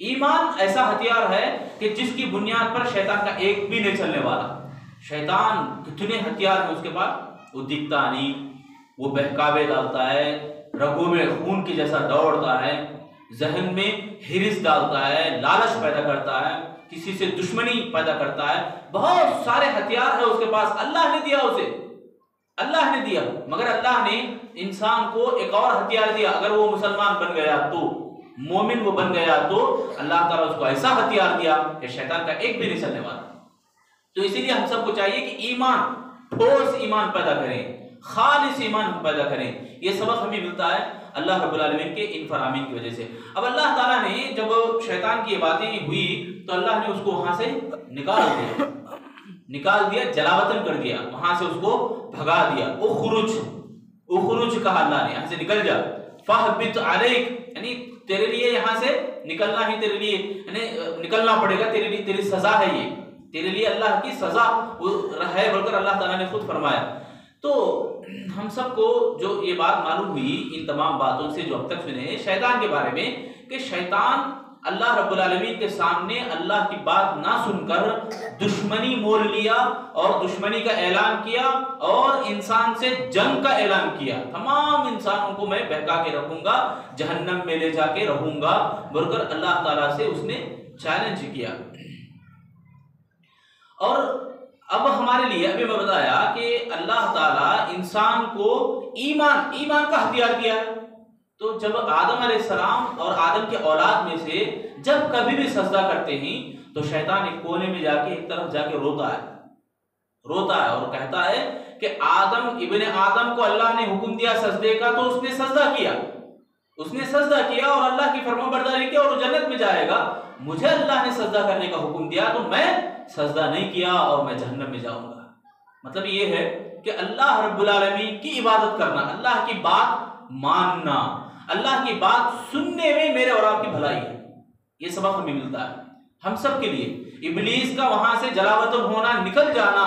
ایمان ایسا ہتھیار ہے کہ جس کی بنیاد پر شیطان کا ایک بھی نہیں چلنے والا. شیطان کتنے ہتھیار ہیں اس کے پاس، وہ دکھتا نہیں، وہ بہکاوے ڈالتا ہے، رگوں میں خون کی جیسا دوڑتا ہے، ذہن میں ہرس ڈالتا ہے، لالچ پیدا کرتا ہے، کسی سے دشمنی پیدا کرتا ہے. بہت سارے ہتھیار ہیں اس کے پاس، اللہ نے دیا اسے، اللہ نے دیا. مگر اللہ نے انسان کو ایک اور ہتھیار دیا. اگر وہ مسلمان بن گیا تو، مومن وہ بن گیا تو اللہ تعالیٰ اس کو ایسا ہتھیار دیا کہ شیطان کا ایک بھی نہیں چلنے والا. تو اسی لیے ہم سب کو چاہیے کہ ایمان، ٹھوس ایمان پیدا کریں، خالص ایمان ہم پیدا کریں. یہ سبق ہمیں ملتا ہے اللہ رب العالمین کے ان فرامین کی وجہ سے. اب اللہ تعالیٰ نے جب شیطان کی یہ باتیں ہوئی تو اللہ نے اس کو وہاں سے نکال دیا، جلاوطن کر دیا، وہاں سے اس کو بھگا دیا. اخرج کہا اللہ نے، یہاں سے نکل جا. فاہبط علیک، یعنی تیرے لیے یہاں سے نکلنا ہی تیرے لیے یعنی نکلنا پڑے گا، تیرے لیے تیری سزا ہے، یہ تیرے لیے اللہ کی سزا ہے بول کر اللہ تعالیٰ نے خود فرمایا. تو ہم سب کو جو یہ بات معلوم ہوئی ان تمام باتوں سے جو اب تک سنے شیطان کے بارے میں، کہ شیطان اللہ رب العالمین کے سامنے اللہ کی بات نہ سن کر دشمنی مول لیا اور دشمنی کا اعلان کیا اور انسان سے جنگ کا اعلان کیا، تمام انسانوں کو میں بہکا کے رکھوں گا، جہنم میں لے جا کے رہوں گا بول کر اللہ تعالیٰ سے اس نے چیلنج کیا۔ اور اب ہمارے لیے ابھی میں بتایا کہ اللہ تعالیٰ انسان کو ایمان کا ہتھیار دیا ہے، تو جب آدم علیہ السلام اور آدم کے اولاد میں سے جب کبھی بھی سجدہ کرتے ہیں تو شیطان ایک کونے میں جا کے ایک طرف جا کے روتا ہے اور کہتا ہے کہ ابن آدم کو اللہ نے حکم دیا سجدے کا تو اس نے سجدہ کیا اور اللہ کی فرمانبرداری کی اور وہ جنت میں جائے گا، مجھے اللہ نے سجدہ کرنے کا حکم دیا تو میں سجدہ نہیں کیا اور میں جہنم میں جاؤں گا۔ مطلب یہ ہے کہ اللہ رب العالمین کی عبادت کرنا، اللہ کی بات ماننا، اللہ کی بات سننے میں میرے اور آپ کی بھلائی ہے، یہ سبق ہمیں ملتا ہے ہم سب کے لیے۔ ابلیس کا وہاں سے جلاوطن ہونا، نکل جانا،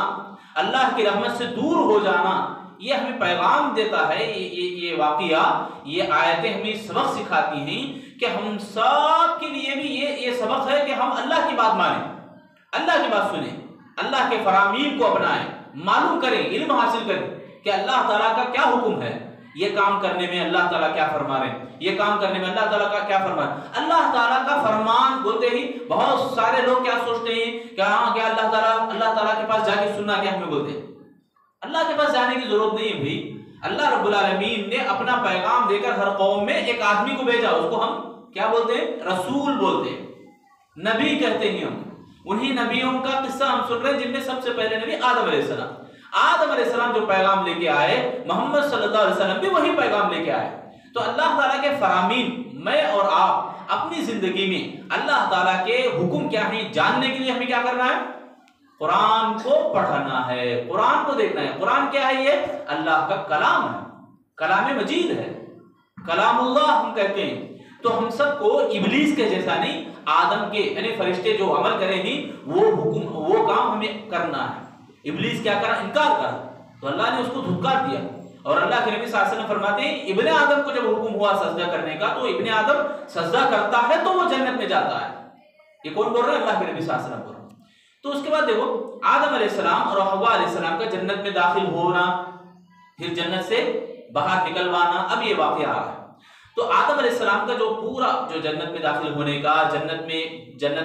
اللہ کی رحمت سے دور ہو جانا، یہ ہمیں پیغام دیتا ہے۔ یہ واقعہ، یہ آیتیں ہمیں سبق سکھاتی ہیں کہ ہم سب کے لیے بھی یہ سبق ہے کہ ہم اللہ کی بات مانیں، اللہ کی بات سنیں، اللہ کے فرامین کو اپنائیں، معلوم کریں، علم حاصل کریں کہ اللہ تعالیٰ کا کیا حکم ہے، یہ کام کرنے میں اللہ تعالیٰ کیا فرما رہے ہیں، یہ کام کرنے میں اللہ تعالیٰ کا کیا فرما رہے ہیں۔ اللہ تعالیٰ کا فرمان بولتے ہی بہت سارے لوگ کیا سوچتے ہیں کہ ہاں کیا اللہ تعالیٰ کے پاس جا کے سننا کیا ہمیں بولتے ہیں، اللہ کے پاس جانے کی ضرورت نہیں ہے بھائی۔ اللہ رب العالمین نے اپنا پیغام دے کر ہر قوم میں ایک آدمی کو بھیجا، اس کو ہم کیا بولتے ہیں؟ رسول بولتے ہیں، نبی کہتے ہیں ہم۔ انہی نبیوں کا قصہ ہم سن رہے ہیں جن میں سب سے پہلے نبی آدم علیہ السلام۔ آدم علیہ السلام جو پیغام لے کے آئے، محمد صلی اللہ علیہ وسلم بھی وہی پیغام لے کے آئے۔ تو اللہ تعالیٰ کے فرامین میں اور آپ اپنی زندگی میں اللہ تعالیٰ کے حکم کیا ہیں جاننے کے لیے ہمیں کیا کرنا ہے؟ قرآن کو پڑھنا ہے، قرآن کو دیکھنا ہے۔ قرآن کیا ہے؟ یہ اللہ کا کلام ہے، کلام مجید ہے، کلام اللہ ہم کہتے ہیں۔ تو ہم سب کو ابلیس کے جیسا نہیں، آدم کے یعنی فرشتے جو عمل کریں گے وہ کام ہمیں کرنا ہے۔ ابلیس کیا کرا؟ انکار کرا، تو اللہ نے اس کو دھتکار دیا۔ اور اللہ کے نبی صلی اللہ علیہ وسلم فرماتے ہیں ابن آدم کو جب حکم ہوا سجدہ کرنے کا تو ابن آدم سجدہ کرتا ہے تو وہ جنت میں جاتا ہے۔ یہ کون بول رہا ہے؟ اللہ کے نبی صلی اللہ علیہ وسلم بول رہا ہے۔ تو اس کے بعد دیکھو آدم علیہ السلام اور حوا علیہ السلام کا جنت میں داخل ہونا، پھر جنت سے باہر نکلوانا، اب یہ واقعہ آ رہا ہے۔ تو آدم علیہ السلام کا جو پورا جو جنت میں داخل ہونے کا، جنت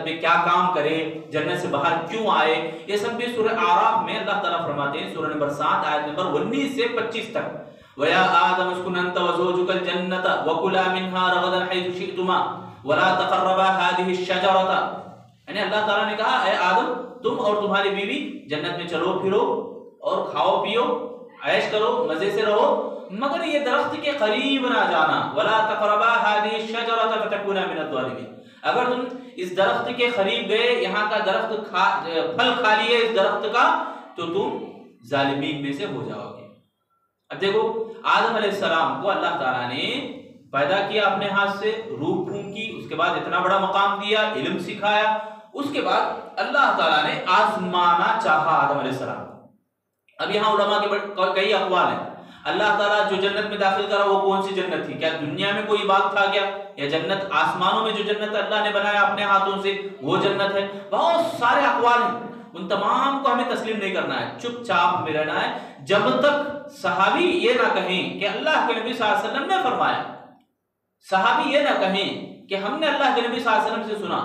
میں کیا کام کرے، جنت سے باہر کیوں آئے، یہ سب بھی سورہ اعراف میں اللہ تعالیٰ فرماتے ہیں، سورہ نمبر 7 آیت نمبر 19 سے 25 تک۔ وَيَا آدَمُ اسْكُنْ أَنْتَ وَزَوْجُكَ الْجَنَّةَ وَكُلَا مِنْهَا رَغَدًا حَيْثُ شِئْتُمَا وَلَا تَقَرَّبَا هَٰذِهِ الشَّجَرَةَ، یعنی اللہ تعالیٰ نے کہا اے آدم تم اور تمہاری بیوی جنت میں چلو پھرو اور کھاؤ پیو، عیش کرو، مزے سے رہو، مگر یہ درخت کے قریب نہ جانا۔ وَلَا تَقْرَبَا هَٰذِهِ الشَّجَرَةَ فَتَكُونَا مِنَ الظَّالِمِينَ، اگر تم اس درخت کے قریب گئے، یہاں کا درخت پھل کھا لیے اس درخت کا، تو تم ظالمین میں سے ہو جاؤ گے۔ اب دیکھو آدم علیہ السلام کو اللہ تعالیٰ نے پیدا کیا اپنے ہاتھ سے، روح پھونکی، اس کے بعد اتنا بڑا مقام دیا، علم سکھایا، اس کے بعد اللہ تعالیٰ نے آزمانا چاہا آدم علیہ السلام۔ اب یہاں علماء کے کئی اقوال ہیں۔ اللہ تعالیٰ جو جنت میں داخل کرا وہ کون سی جنت تھی؟ کیا دنیا میں کوئی باغ تھا کیا؟ یا جنت آسمانوں میں جو جنت اللہ نے بنایا اپنے ہاتھوں سے وہ جنت ہے؟ بہت سارے اقوال ہیں، ان تمام کو ہمیں تسلیم نہیں کرنا ہے، چپ چاپ ہمیں رہنا ہے جب تک صحابی یہ نہ کہیں کہ اللہ کے نبی صلی اللہ علیہ وسلم نے فرمایا، صحابی یہ نہ کہیں کہ ہم نے اللہ کے نبی صلی اللہ علیہ وسلم سے سنا،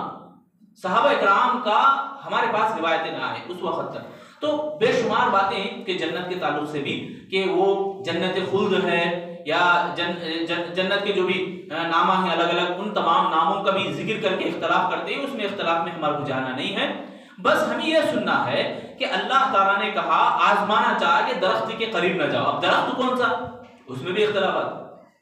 صحابہ اکرام کا ہمارے پاس روایتیں نہ آئیں اس وقت تک۔ تو بے شمار باتیں کہ جنت کے تعلق سے بھی کہ وہ جنت خلد ہے یا جنت کے جو بھی نامہ ہیں الگ الگ، ان تمام ناموں کا بھی ذکر کر کے اختلاف کرتے ہیں، اس میں اختلاف میں ہمارا کو جانا نہیں ہے۔ بس ہمیں یہ سننا ہے کہ اللہ تعالیٰ نے کہا آزمانا چاہا کہ درخت کے قریب نہ جاؤ۔ اب درخت کون سا؟ اس میں بھی اختلافات،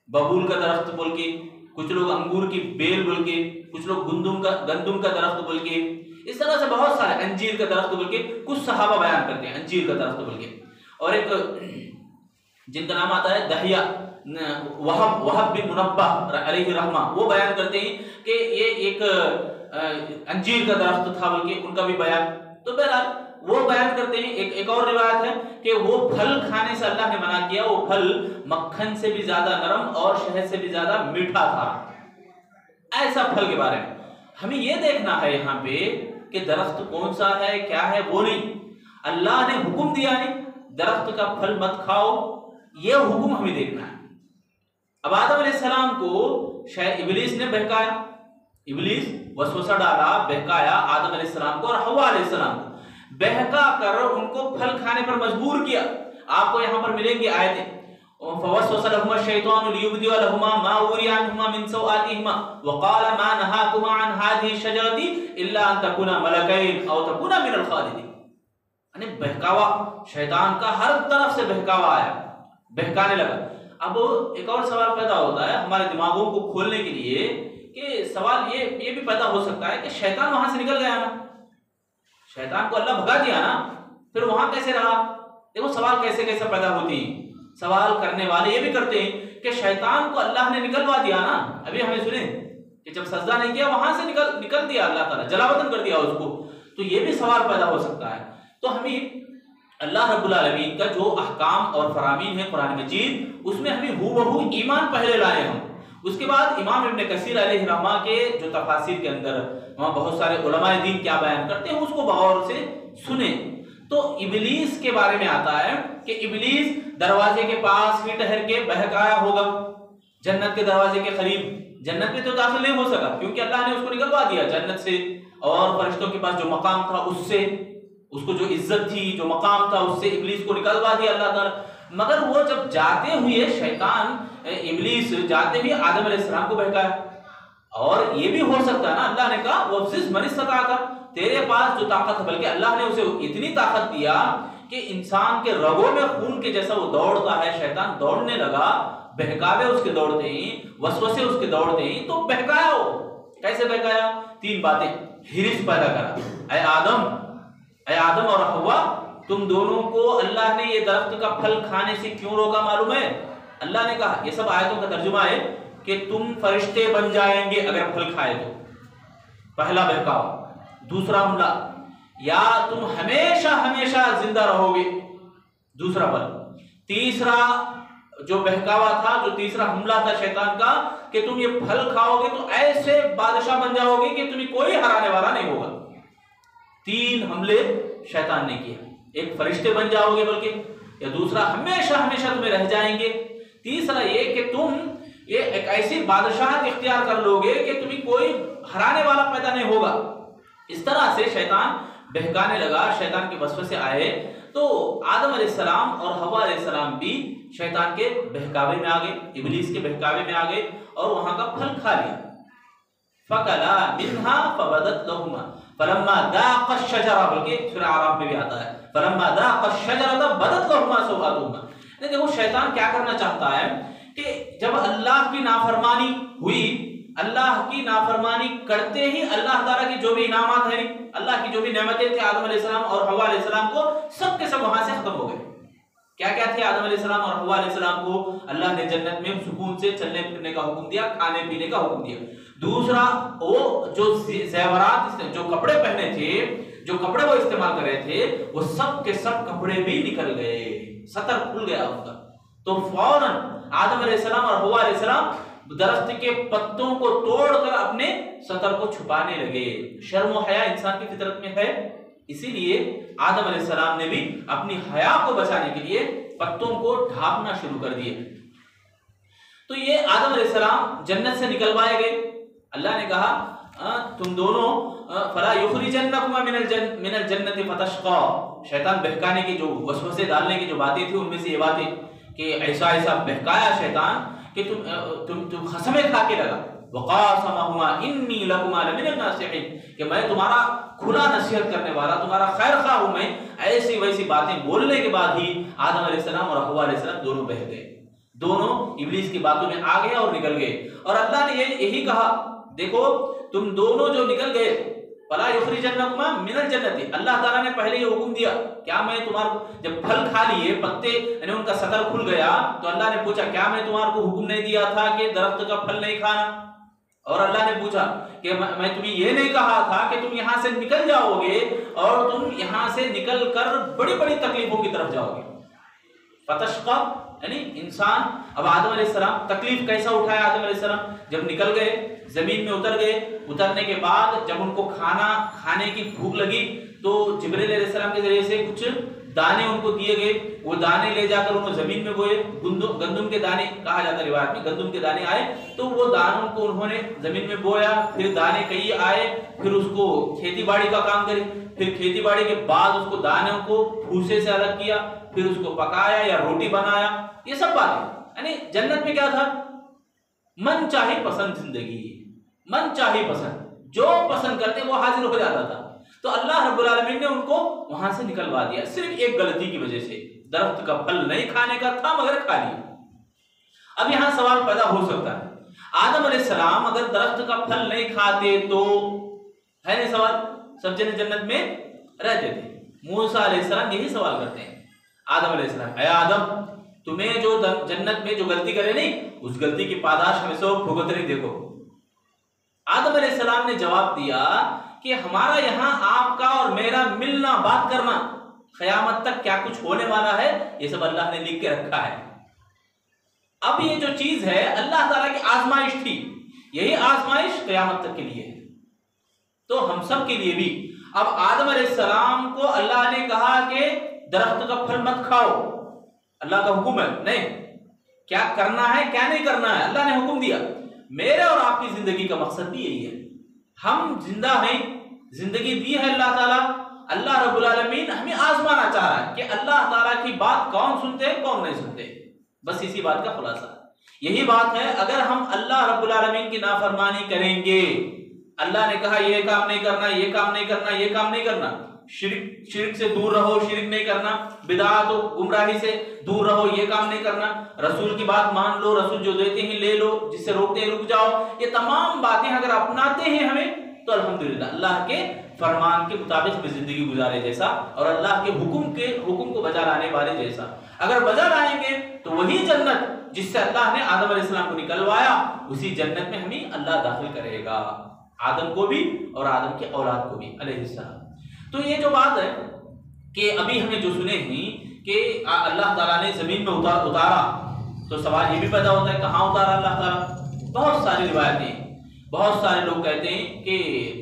ببول کا درخت بول کے، کچھ لوگ انگور کی بیل بول کے، کچھ لوگ گندم کا درخت بول کے، اس طرح سے بہت سارے، انجیر کا درخت بول کے کچھ صحابہ بیان کرتے ہیں، انجیر کا درخت بول کے۔ اور ایک جن کا نام آتا ہے دہیہ وہب بن منبہ علیہ رحمہ، وہ بیان کرتے ہیں کہ یہ ایک انجیر کا درخت تھا بول کے، ان کا بھی بیان۔ تو بہرحال وہ بیان کرتے ہیں. ایک اور روایت ہے کہ وہ پھل کھانے سے اللہ نے منع کیا، وہ پھل مکھن سے بھی زیادہ نرم اور شہد سے بھی زیادہ میٹھا تھا. ایسا پھل کے بارے میں ہمیں یہ دیکھنا ہے یہاں پہ کہ درخت کون سا ہے کیا ہے وہ نہیں، اللہ نے حکم دیا نہیں درخت کا پھل مت کھاؤ، یہ حکم ہمیں دیکھنا ہے. اب آدم علیہ السلام کو شاید ابلیس نے بہکایا، ابلیس وسوسہ ڈالا، بہکایا آدم علیہ السلام کو اور حوا علیہ السلام کو، بہکا کر ان کو پھل کھانے پر مجبور کیا. آپ کو یہاں پر ملیں گی آیتیں، فوسوس لهما الشيطان ليبدي لهما ما وري عنهما من سوآتهما وقال ما نهاكما عن هذه الشجرة الا ان تكونا ملكين او تكونا من الخالدين. یعنی بہکاوا شیطان کا ہر طرف سے بہکاوا آیا، بہکانے لگا. اب ایک اور سوال پیدا ہوتا ہے ہمارے دماغوں کو کھولنے کے لیے کہ سوال یہ بھی پیدا ہو سکتا ہے کہ شیطان وہاں سے نکل گیا نا، شیطان کو اللہ بھگا دیا نا، پھر وہاں کیسے رہا؟ دیکھو سوال کیسے کیسے پیدا ہوتی ہیں. سوال کرنے والے یہ بھی کرتے ہیں کہ شیطان کو اللہ نے نکلوا دیا نا. ابھی ہمیں سنیں کہ جب سجدہ نہیں کیا وہاں سے نکل دیا اللہ تعالیٰ، جلا وطن کر دیا اس کو. تو یہ بھی سوال پیدا ہو سکتا ہے. تو ہمیں اللہ رب العالمین کا جو احکام اور فرامین ہے قرآن مجید، اس میں ہمیں ہو بہو ایمان پہلے لائے ہم. اس کے بعد امام ابن کثیر علیہ رحمہ کے جو تفاسیر کے اندر وہاں بہت سارے علماء دین کیا بیان کرتے ہیں اس کو غور سے سنیں. تو ابلیس کے بارے میں آتا ہے کہ ابلیس دروازے کے پاس ہی ٹہر کے بہکایا ہوگا، جنت کے دروازے کے قریب. جنت میں تو داخل نہیں ہو سکا کیونکہ اللہ نے اس کو نکلوا دیا جنت سے، اور فرشتوں کے پاس جو مقام تھا اس سے، اس کو جو عزت تھی جو مقام تھا اس سے ابلیس کو نکلوا دیا اللہ تعالیٰ. مگر وہ جب جاتے ہوئے شیطان ابلیس جاتے ہوئے آدم علیہ السلام کو بہکایا. اور یہ بھی ہو سکتا ہے نا، اللہ نے کہا وَفْزِزْ مَنِ اسْتَطَعْتَ، تیرے پاس جو طاقت ہے، بلکہ اللہ نے اسے اتنی طاقت دیا کہ انسان کے رگوں میں خون کے جیسا وہ دوڑتا ہے. شیطان دوڑنے لگا، بہکاوے اس کے دوڑتے ہی، وسوسے اس کے دوڑتے ہی، تو بہکایا. وہ کیسے بہکایا؟ 3 باتیں. ہرس پیدا کرا، اے آدم اور حوا، تم دونوں کو اللہ نے یہ درخت کا پھل کھانے سے کیوں روکا معلوم ہے؟ اللہ نے کہا، یہ سب آیتوں کا ترجمہ ہے کہ تم فرشتے بن جائیں گے اگر پھل کھائے تو. پہلا بہکاوا. دوسرا حملہ، یا تم ہمیشہ ہمیشہ زندہ رہو گے، دوسرا پھل. تیسرا جو بہکاوا تھا، جو تیسرا حملہ تھا شیطان کا، کہ تم یہ پھل کھاؤ گے تو ایسے بادشاہ بن جاؤ گے کہ تمہیں کوئی ہرانے والا نہیں ہوگا. 3 حملے شیطان نے کیے. ایک فرشتے بن جاؤ گے بلکہ، یا دوسرا ہمیشہ ہمیشہ تمہیں رہ جائیں گے، تیسرا یہ کہ تم یہ ایک ایسی بادشاہت اختیار کر لو گے کہ تمہیں کوئی ہرانے والا پیدا نہیں ہوگا. اس طرح سے شیطان بہکانے لگا، شیطان کے وسوسے آئے. تو آدم علیہ السلام اور حوا علیہ السلام بھی شیطان کے بہکاوے میں آ گئے، ابلیس کے بہکاوے میں آ گئے اور وہاں کا پھل کھا لیا. فَكَلَا مِنْهَا فَبَدَتْ لَهُمَا فَلَمَّا ذَاقَا الشَّجَرَةَ، بلکہ سورہ اعراف میں بھی آتا ہے فَلَمَّا ذَاقَا الشَّجَرَةَ بَدَتْ لَهُمَا سَوْآتُهُمَا. دیکھو شیطان کیا کرنا چاہتا ہے کہ جب اللہ کی نافرمانی ہوئی، اللہ کی نافرمانی کرتے ہی اللہ تعالیٰ کی جو بھی انعامات ہیں، اللہ کی جو بھی نعمتیں تھے آدم علیہ السلام اور حوا علیہ السلام کو، سب کے سب وہاں سے ختم ہو گئے. کیا کیا تھے آدم علیہ السلام اور حوا علیہ السلام کو؟ اللہ نے جنت میں سکون سے چلنے پھرنے کا حکم دیا، کھانے پینے کا حکم دیا. دوسرا، وہ جو زیورات، جو کپڑے پہنے تھے، جو کپڑے وہ استعمال کر رہے تھے، وہ سب کے سب کپڑے بھی نکل گئے، ستر کھل گیا ان کا. تو فوراً آدم علیہ السلام اور حوا علیہ السلام درخت کے پتوں کو توڑ کر اپنے ستر کو چھپانے لگے. شرم و حیا انسان کی فطرت میں ہے، اسی لیے آدم علیہ السلام نے بھی اپنی حیا کو بچانے کے لیے پتوں کو ڈھانپنا شروع کر دیے. تو یہ آدم علیہ السلام جنت سے نکلوائے گئے. اللہ نے کہا تم دونوں فلا یخرجنکما من الجنت فتشقا. شیطان بہکانے کی جو وسوسے ڈالنے کی جو باتیں تھی، ان میں سے یہ باتیں کہ ایسا ایسا بہکایا شیطان کہ تم قسمیں کھا کے لگا. وقاسمہما انی لکما لمن الناصحین، کہ میں تمہارا کھلا نصیحت کرنے والا، تمہارا خیر خواہ ہوں میں. ایسی ویسی باتیں بولنے کے بعد ہی آدم علیہ السلام اور حوا علیہ السلام دونوں بہہ گئے، دونوں ابلیس کی باتوں میں آ گئے اور نکل گئے. اور اللہ نے یہی کہا، دیکھو تم دونوں جو نکل گئے، فلا یخرجنکما من الجنت، اللہ تعالیٰ نے پہلے یہ حکم دیا. کیا میں تمہارے جب پھل کھا لیے، پتے یعنی ان کا ستر کھل گیا، تو اللہ نے پوچھا کیا میں تمہارے کو حکم نہیں دیا تھا کہ درخت کا پھل نہیں کھانا؟ اور اللہ نے پوچھا کہ میں تمہیں یہ نہیں کہا تھا کہ تم یہاں سے نکل جاؤ گے اور تم یہاں سے نکل کر بڑی بڑی تکلیفوں کی طرف جاؤ گے. فتشقا یعنی انسان. اب آدم علیہ السلام تکلیف کیسا اٹھایا آدم علیہ السلام؟ جب نکل گئے زمین میں اتر گئے, اترنے کے بعد جب ان کو کھانے کی بھوک لگی تو جبرائیل علیہ السلام کے ذریعے سے کچھ دانے ان کو دیے گئے. وہ دانے لے جا کر انہوں زمین میں بوئے. گندم کے دانے کہا جاتا ہے روایت میں, گندم کے دانے آئے تو وہ دانوں کو انہوں نے زمین میں بویا. پھر دانے کئی آئے, پھر اس کو کھیتی باڑی کا کام کرے. پھر کھیتی باڑی کے بعد اس کو دانوں کو بھوسے سے الگ کیا, پھر اس کو پکایا یا روٹی بنایا. یہ سب باتیں یعنی جنت میں کیا تھا؟ من چاہی پسند زندگی, من چاہی پسند, جو پسند کرتے وہ حاضر ہو جاتا تھا. تو اللہ رب العالمین نے ان کو وہاں سے نکلوا دیا صرف ایک غلطی کی وجہ سے. درخت کا پھل نہیں کھانے کا تھا مگر کھا لیا. اب یہاں سوال پیدا ہو سکتا ہے, آدم علیہ السلام اگر درخت کا پھل نہیں کھاتے تو ہے نہیں سوال, سب جنے جنت میں رہتے تھے. موسیٰ علیہ السلام یہی سوال کرتے ہیں آدم علیہ السلام, اے آدم تمہیں جو جنت میں جو غلطی کرے نہیں اس غلطی کی پاداش ہمیں سب بھگت رہی دیکھو. آدم علیہ السلام نے جواب دیا کہ ہمارا یہاں آپ کا اور میرا ملنا بات کرنا قیامت تک کیا کچھ ہونے والا ہے یہ سب اللہ نے لکھ کے رکھا ہے. اب یہ جو چیز ہے اللہ تعالیٰ کی آزمائش تھی, یہی آزمائش قیامت تک کے لیے ہے. تو ہم سب کے لیے بھی اب آدم علیہ السلام کو اللہ نے کہا کہ درخت کا پھل مت کھاؤ, اللہ کا حکم ہے, نہیں کیا کرنا ہے کیا نہیں کرنا ہے اللہ نے حکم دیا. میرے اور آپ کی زندگی کا مقصد بھی یہی ہے. ہم زندہ ہیں, زندگی دی ہے اللہ تعالیٰ. اللہ رب العالمین ہمیں آزمانا چاہ رہا ہے کہ اللہ تعالیٰ کی بات کون سنتے ہیں کون نہیں سنتے. بس اسی بات کا خلاصہ یہی بات ہے. اگر ہم اللہ رب العالمین کی نافرمانی کریں گے, اللہ نے کہا یہ کام نہیں کرنا, یہ کام نہیں کرنا, یہ کام نہیں کرنا, شرک سے دور رہو, شرک نہیں کرنا, بدعات و گمراہی سے دور رہو, یہ کام نہیں کرنا, رسول کی بات مان لو, رسول جو دیتے ہیں لے لو, جس سے روکتے ہیں رک جاؤ, یہ تمام باتیں اگر اپناتے ہیں ہمیں تو الحمدللہ اللہ کے فرمان کے مطابق ہمیں زندگی گزارے جیسا اور اللہ کے حکم کو بجا لانے والے جیسا اگر بجا لائیں گے تو وہی جنت جس سے اللہ نے آدم علیہ السلام کو نکلوایا اسی جنت میں ہمیں اللہ داخل کرے گا, آدم کو بھی اور آدم کے اولاد کو بھی علیہ السلام. تو یہ جو بات ہے کہ ابھی ہمیں جو سنے ہیں کہ اللہ تعالیٰ نے زمین میں اتارا, تو سوال یہ بھی پیدا ہوتا ہے کہاں اتارا اللہ تعالیٰ. بہت ساری روایتیں, بہت سارے لوگ کہتے ہیں کہ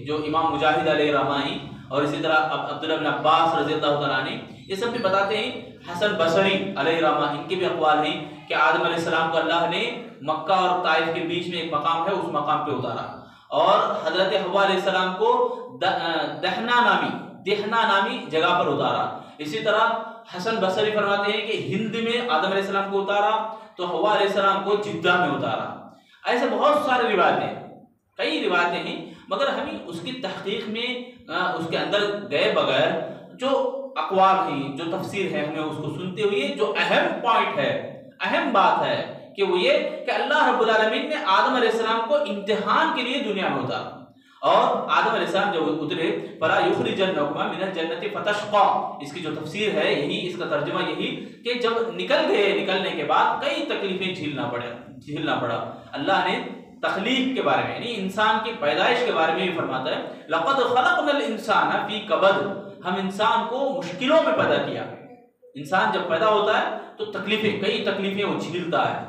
جو امام مجاہد علیہ رحمانی اور اسی طرح عبداللہ بن عباس رضی اللہ تعالیٰ عنہ یہ سب بھی بتاتے ہیں, حسن بصری علیہ رحمہ ان کے بھی اقوال ہیں کہ آدم علیہ السلام کو اللہ نے مکہ اور طائف کے بیچ میں ایک مقام ہے اس مقام پہ اتارا, اور حضرت حوا علیہ السلام کو دہنا نامی جگہ پر اتارا. اسی طرح حسن بصری فرماتے ہیں کہ ہند میں آدم علیہ السلام کو اتارا تو حوا علیہ السلام کو جدہ میں اتارا. ایسے بہت سارے روایتیں, کئی روایتیں ہیں, مگر ہمیں اس کی تحقیق میں اس کے اندر گئے بغیر جو اقوال ہیں جو تفسیر ہے ہمیں اس کو سنتے ہوئے جو اہم پوائنٹ ہے, اہم بات ہے کہ وہ یہ کہ اللہ رب العالمین نے آدم علیہ السلام کو امتحان کے لیے دنیا میں اتارا, اور آدم علیہ السلام جب اترے فلا یخرجنکما من الجنۃ فتشقا, اس کی جو تفسیر ہے یہی, اس کا ترجمہ یہی کہ جب نکل گئے نکلنے کے بعد کئی تکلیفیں جھیلنا پڑا. اللہ نے تخلیق کے بارے میں یعنی انسان کی پیدائش کے بارے میں بھی فرماتا ہے لقد خلقنا الانسان فی کبد, ہم انسان کو مشکلوں میں پیدا کیا. انسان جب پیدا ہوتا ہے تو کئی تکلیفیں وہ جھیلتا ہے.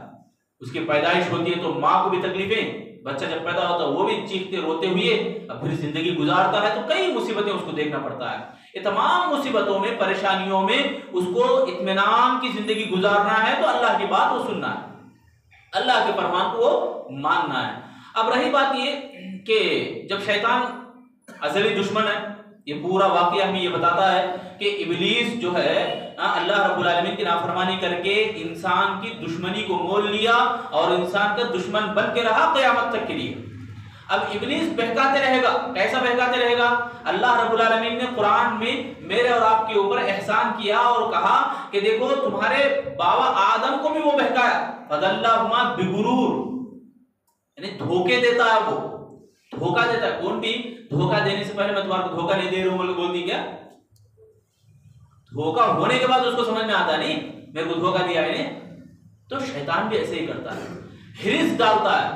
اس کی پیدائش ہوتی ہے تو ماں کو بھی تکلیفیں, بچہ جب پیدا ہوتا ہے وہ بھی چیختے روتے ہوئے اب پھر زندگی گزارتا ہے تو کئی مصیبتیں اس کو دیکھنا پڑتا ہے. یہ تمام مصیبتوں میں پریشانیوں میں اس کو اطمینان کی زندگی گزارنا ہے تو اللہ کی بات وہ سننا ہے, اللہ کے فرمان کو وہ ماننا ہے. اب رہی بات یہ کہ جب شیطان ازلی دشمن ہے, یہ پورا واقعہ ہمیں یہ بتاتا ہے کہ ابلیس جو ہے اللہ رب العالمین کی نافرمانی کر کے انسان کی دشمنی کو مول لیا اور انسان کا دشمن بن کے رہا قیامت تک کے لیے. اب ابلیس بہکاتے رہے گا, کیسا بہکاتے رہے گا؟ اللہ رب العالمین نے قرآن میں میرے اور آپ کے اوپر احسان کیا اور کہا کہ دیکھو تمہارے بابا آدم کو بھی وہ بہکایا, فَضَلَّهُمَا بِغُرُورٍ, یعنی دھوکے دیتا ہے, وہ دھوکا دیتا ہے. کون بھی دھوکا دینے سے پہلے میں تمہارے کو دھوکا نہیں دے رہا ہوں بول دی کیا؟ دھوکا ہونے کے بعد اس کو سمجھ میں آتا نہیں میرے کو دھوکا دیا ہے. تو شیطان بھی ایسے ہی کرتا ہے, ہرس ڈالتا ہے